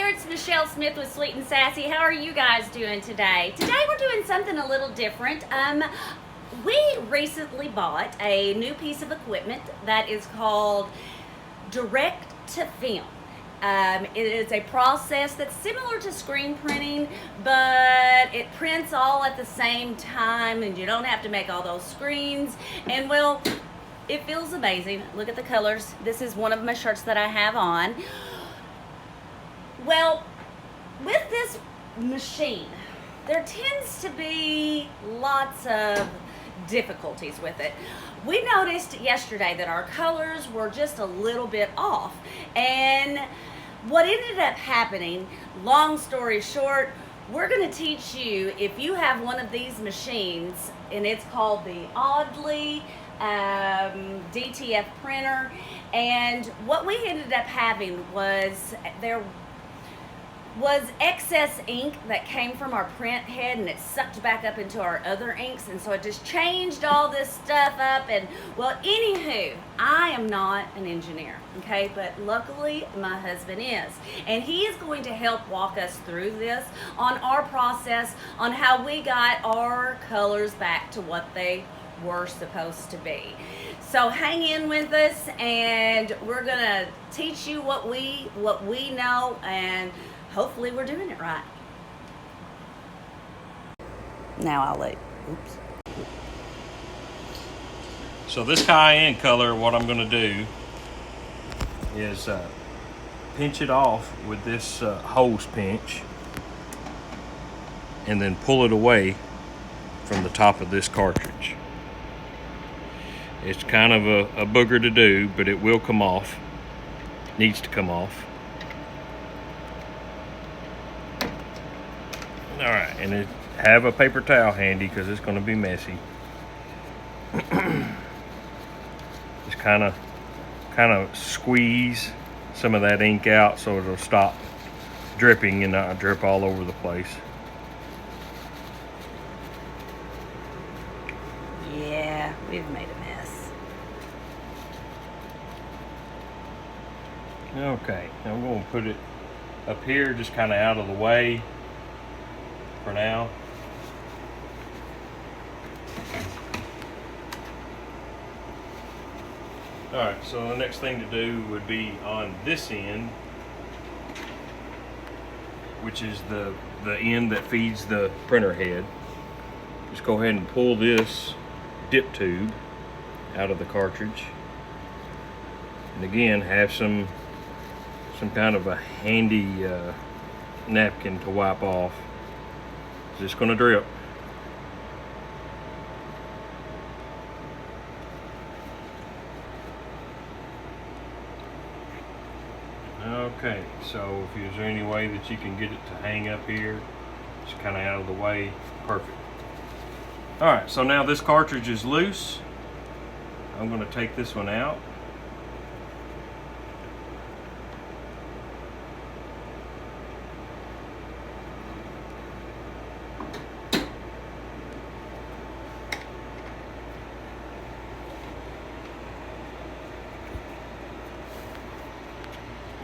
it's Michelle Smith with Sweet and Sassy. How are you guys doing today? Today we're doing something a little different. We recently bought a new piece of equipment that is called direct to film. It is a process that's similar to screen printing, but it prints all at the same time and you don't have to make all those screens. And well, it feels amazing. Look at the colors. This is one of my shirts that I have on. Well, with this machine, there tends to be lots of difficulties with it. We noticed yesterday that our colors were just a little bit off, and what ended up happening, long story short, we're going to teach you, if you have one of these machines, and it's called the Audley DTF printer, and what we ended up having was there was excess ink that came from our print head and it sucked back up into our other inks, and so it just changed all this stuff up. And well, anywho, I am not an engineer, okay, but luckily my husband is, and he is going to help walk us through this on our process on how we got our colors back to what they were supposed to be. So hang in with us and we're gonna teach you what we know, and hopefully we're doing it right. Now I'll let, oops. So this cayenne color, what I'm gonna do is pinch it off with this hose pinch and then pull it away from the top of this cartridge. It's kind of a booger to do, but it will come off. It needs to come off. All right, and have a paper towel handy because it's going to be messy. Just kind of squeeze some of that ink out so it'll stop dripping and not drip all over the place. Yeah, we've made a mess. Okay, now I'm going to put it up here, just kind of out of the way for now. Alright, so the next thing to do would be on this end, which is the end that feeds the printer head. Just go ahead and pull this dip tube out of the cartridge, and again have some kind of a handy napkin to wipe off. It's just going to drip. Okay, so if there's any way that you can get it to hang up here, just kind of out of the way, perfect. Alright, so now this cartridge is loose. I'm going to take this one out.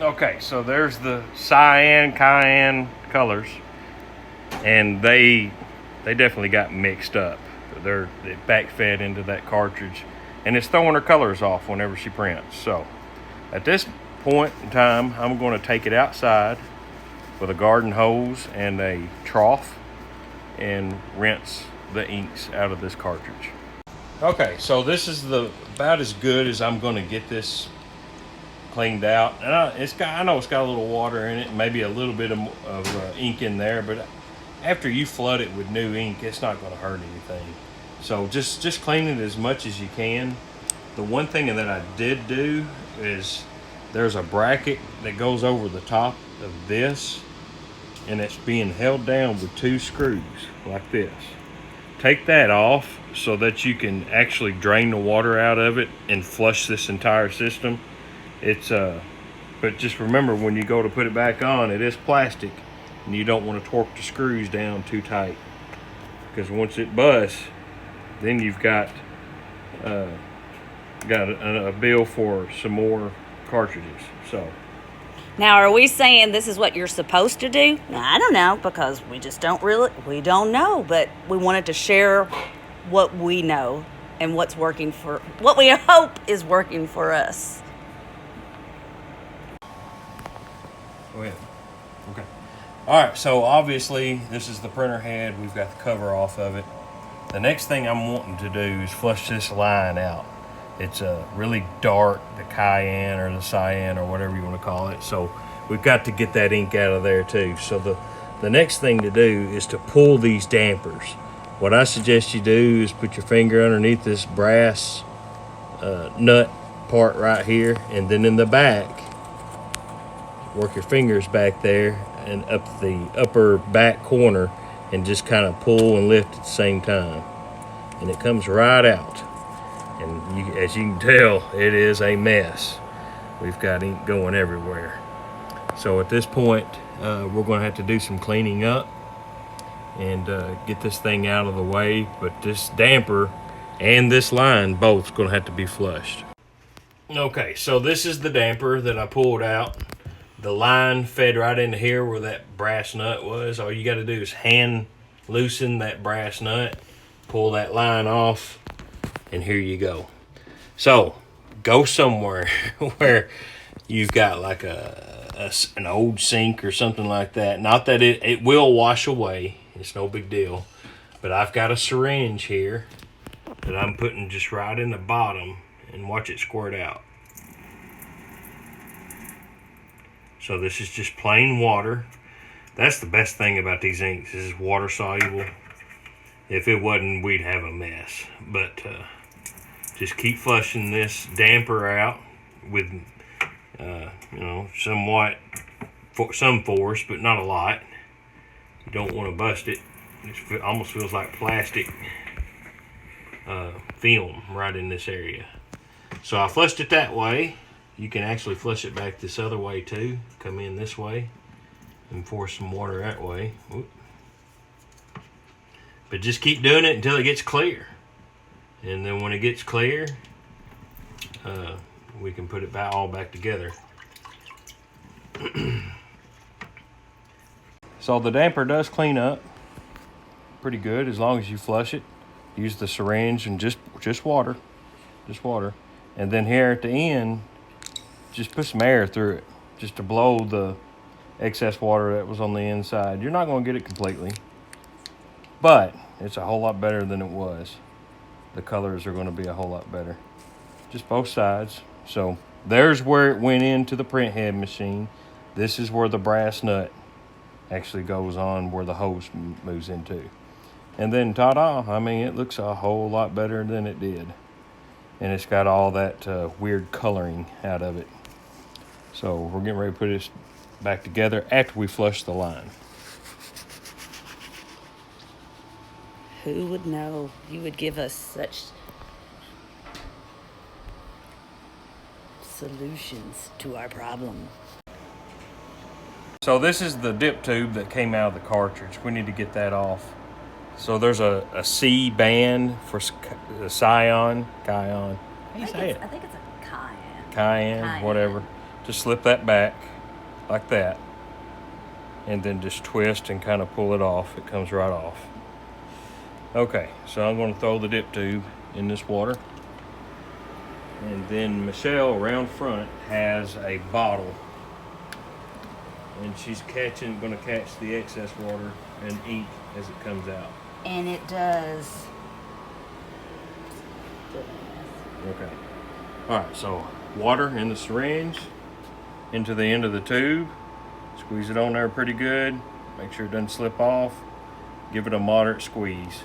Okay, so there's the cayenne colors, and they definitely got mixed up. It backfed into that cartridge, and it's throwing her colors off whenever she prints. So at this point in time, I'm going to take it outside with a garden hose and a trough and rinse the inks out of this cartridge. Okay, so this is about as good as I'm going to get this cleaned out, and I know it's got a little water in it, maybe a little bit of ink in there, but after you flood it with new ink, it's not going to hurt anything. So just clean it as much as you can. The one thing that I did do is there's a bracket that goes over the top of this, and it's being held down with 2 screws like this. Take that off so that you can actually drain the water out of it and flush this entire system. But just remember, when you go to put it back on, it is plastic, and you don't want to torque the screws down too tight, because once it busts, then you've got a bill for some more cartridges. So Now, are we saying this is what you're supposed to do? I don't know, because we just we don't know, but we wanted to share what we know and what we hope is working for us. Go ahead. Okay. All right, so obviously this is the printer head. We've got the cover off of it. The next thing I'm wanting to do is flush this line out. It's really dark, the cayenne or the cyan or whatever you want to call it. So we've got to get that ink out of there too. So the next thing to do is to pull these dampers. What I suggest you do is put your finger underneath this brass nut part right here, and then in the back, work your fingers back there and up the upper back corner and just kind of pull and lift at the same time. And it comes right out. And as you can tell, it is a mess. We've got ink going everywhere. So at this point, we're going to have to do some cleaning up and get this thing out of the way. But this damper and this line both going to have to be flushed. Okay, so this is the damper that I pulled out. The line fed right into here where that brass nut was. All you got to do is hand loosen that brass nut, pull that line off, and here you go. So go somewhere where you've got like an old sink or something like that. Not that it will wash away. It's no big deal. But I've got a syringe here that I'm putting just right in the bottom, and watch it squirt out. So this is just plain water. That's the best thing about these inks. This is water soluble. If it wasn't, we'd have a mess. But just keep flushing this damper out with, somewhat, some force, but not a lot. You don't want to bust it. It almost feels like plastic film right in this area. So I flushed it that way. You can actually flush it back this other way too. Come in this way and pour some water that way. Oop. But just keep doing it until it gets clear. And then when it gets clear, we can put it all back together. So the damper does clean up pretty good as long as you flush it. Use the syringe and just water. Just water. And then here at the end, just put some air through it, just to blow the excess water that was on the inside. You're not going to get it completely, but it's a whole lot better than it was. The colors are going to be a whole lot better. Just both sides. So there's where it went into the print head machine. This is where the brass nut actually goes on, where the hose moves into. And then ta-da, I mean, it looks a whole lot better than it did. And it's got all that weird coloring out of it. So we're getting ready to put this back together after we flush the line. Who would know you would give us such solutions to our problem? So this is the dip tube that came out of the cartridge. We need to get that off. So there's a C band for cyan. How do you say it? I think it's a cayenne. Cayenne, whatever. Just slip that back like that. And then just twist and kind of pull it off. It comes right off. Okay, so I'm going to throw the dip tube in this water. And then Michelle around front has a bottle. And she's going to catch the excess water and ink as it comes out. And it does. Okay. All right, so water in the syringe into the end of the tube. Squeeze it on there pretty good. Make sure it doesn't slip off. Give it a moderate squeeze.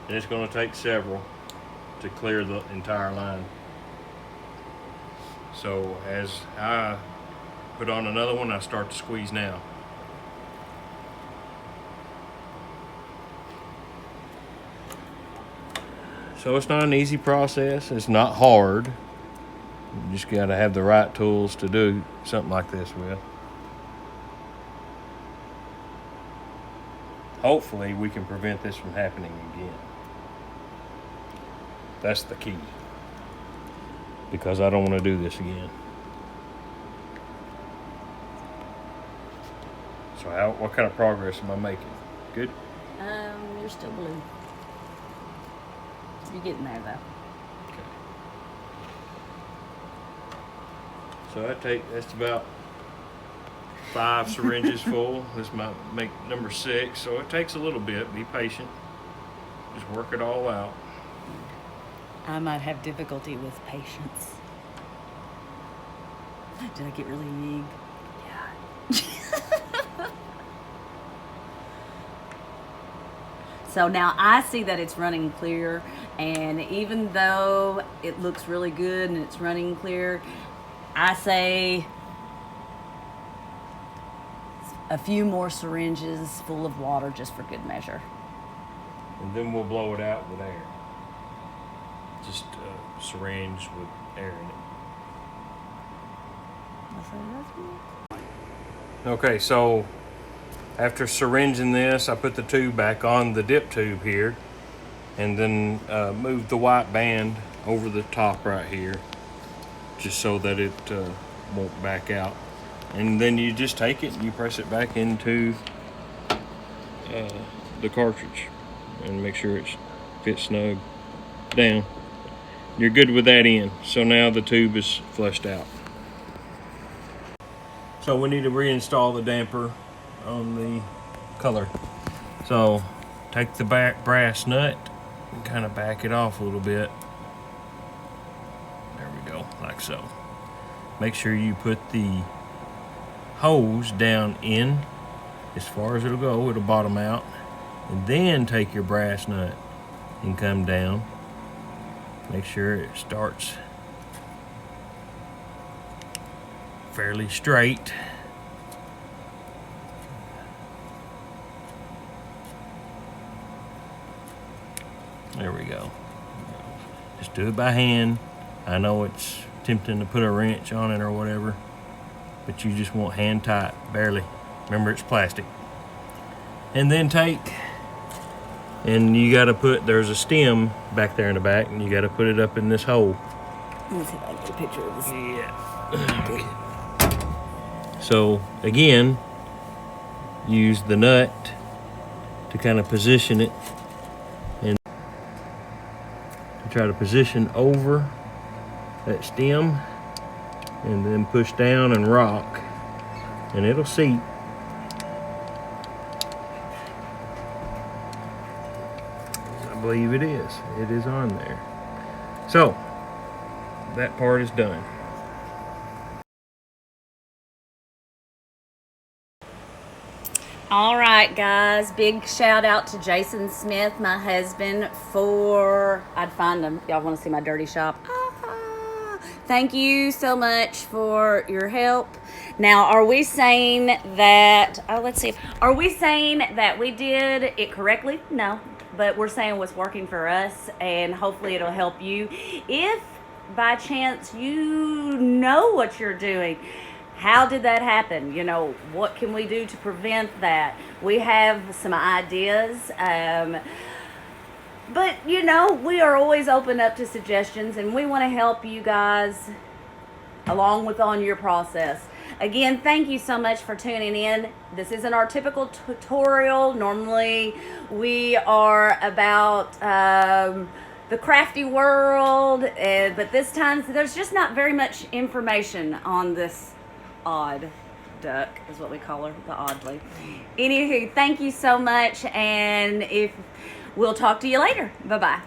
And it's going to take several to clear the entire line. So as I put on another one, I start to squeeze now. So it's not an easy process. It's not hard. You just got to have the right tools to do something like this with. Hopefully we can prevent this from happening again. That's the key. Because I don't want to do this again. So what kind of progress am I making? Good? You're still blue. You're getting there though. Okay. So that's about 5 syringes full. This might make number 6, so it takes a little bit. Be patient. Just work it all out. I might have difficulty with patience. Did I get really big? Yeah. So now I see that it's running clear, and even though it looks really good and it's running clear, I say a few more syringes full of water just for good measure. And then we'll blow it out with air. Just a syringe with air in it. Okay, so after syringing this, I put the tube back on the dip tube here, and then moved the white band over the top right here, just so that it won't back out. And then you just take it and you press it back into the cartridge and make sure it fits snug down. You're good with that in. So now the tube is flushed out. So we need to reinstall the damper on the color. So take the brass nut and kind of back it off a little bit. There we go, like so. Make sure you put the hose down in as far as it'll go. It'll bottom out. And then take your brass nut and come down. Make sure it starts fairly straight. There we go. Just do it by hand. I know it's tempting to put a wrench on it or whatever, but you just want hand tight, barely. Remember, it's plastic. And then and you gotta there's a stem back there in the back, and you gotta put it up in this hole. Let's see if I can get a picture of this. Yeah. So again, use the nut to kind of position it, and to try to position over that stem, and then push down and rock, and it'll seat. I believe it is. It is on there. So that part is done. All right, guys, big shout out to Jason Smith, my husband, for, I'd find him. Y'all want to see my dirty shop? Thank you so much for your help. Now, are we saying that, let's see, are we saying that we did it correctly? No, but we're saying what's working for us, and hopefully it'll help you. If by chance you know what you're doing, how did that happen? You know, what can we do to prevent that? We have some ideas. But, you know, we are always open up to suggestions, and we want to help you guys along with on your process. Again, thank you so much for tuning in. This isn't our typical tutorial. Normally, we are about the crafty world, but this time there's just not very much information on this odd duck, is what we call her, the Audley. Anywho, thank you so much, and we'll talk to you later. Bye-bye.